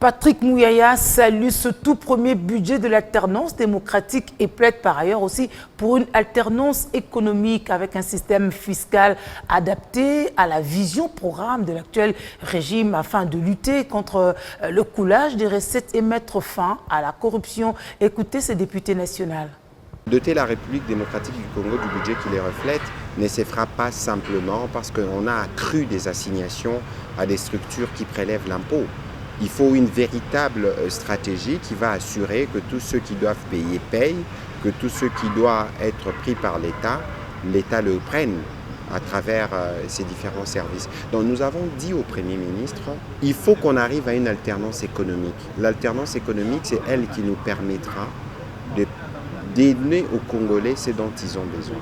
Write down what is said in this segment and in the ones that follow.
Patrick Mouyaya salue ce tout premier budget de l'alternance démocratique et plaide par ailleurs aussi pour une alternance économique avec un système fiscal adapté à la vision programme de l'actuel régime afin de lutter contre le coulage des recettes et mettre fin à la corruption. Écoutez ce député national. Doter la République démocratique du Congo du budget qui les reflète ne se fera pas simplement parce qu'on a accru des assignations à des structures qui prélèvent l'impôt. Il faut une véritable stratégie qui va assurer que tous ceux qui doivent payer payent, que tous ceux qui doivent être pris par l'État le prenne à travers ces différents services. Donc nous avons dit au Premier ministre, il faut qu'on arrive à une alternance économique. L'alternance économique, c'est elle qui nous permettra de donner aux Congolais ce dont ils ont besoin.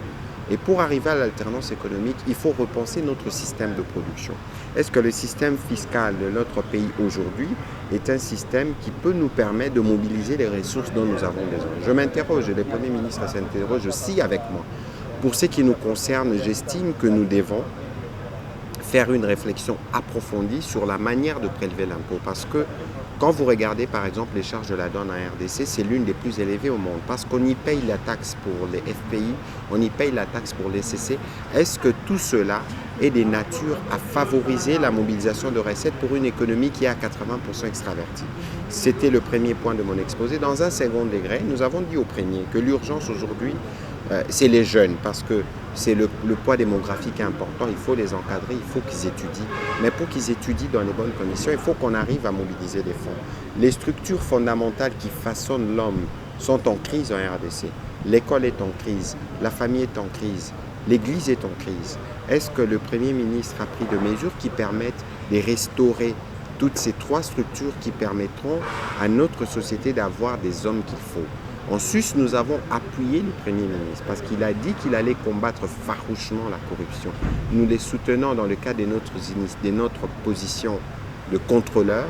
Et pour arriver à l'alternance économique, il faut repenser notre système de production. Est-ce que le système fiscal de notre pays aujourd'hui est un système qui peut nous permettre de mobiliser les ressources dont nous avons besoin? Je m'interroge, et le Premier ministre s'interroge aussi avec moi. Pour ce qui nous concerne, j'estime que nous devons faire une réflexion approfondie sur la manière de prélever l'impôt. Parce que quand vous regardez par exemple les charges de la douane en RDC, c'est l'une des plus élevées au monde. Parce qu'on y paye la taxe pour les FPI, on y paye la taxe pour les CC. Est-ce que tout cela est de nature à favoriser la mobilisation de recettes pour une économie qui est à 80% extravertie? C'était le premier point de mon exposé. Dans un second degré, nous avons dit au premier que l'urgence aujourd'hui, c'est les jeunes, parce que c'est le poids démographique important, il faut les encadrer, il faut qu'ils étudient. Mais pour qu'ils étudient dans les bonnes conditions, il faut qu'on arrive à mobiliser des fonds. Les structures fondamentales qui façonnent l'homme sont en crise en RDC. L'école est en crise, la famille est en crise, l'église est en crise. Est-ce que le Premier ministre a pris de mesures qui permettent de restaurer toutes ces trois structures qui permettront à notre société d'avoir des hommes qu'il faut? En Suisse, nous avons appuyé le Premier ministre parce qu'il a dit qu'il allait combattre farouchement la corruption. Nous les soutenons dans le cadre de notre position de contrôleur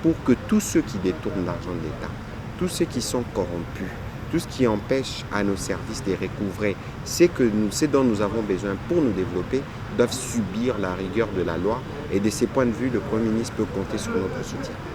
pour que tous ceux qui détournent l'argent de l'État, tous ceux qui sont corrompus, tout ce qui empêche à nos services de recouvrer ce dont nous avons besoin pour nous développer, doivent subir la rigueur de la loi. Et de ce point de vue, le Premier ministre peut compter sur notre soutien.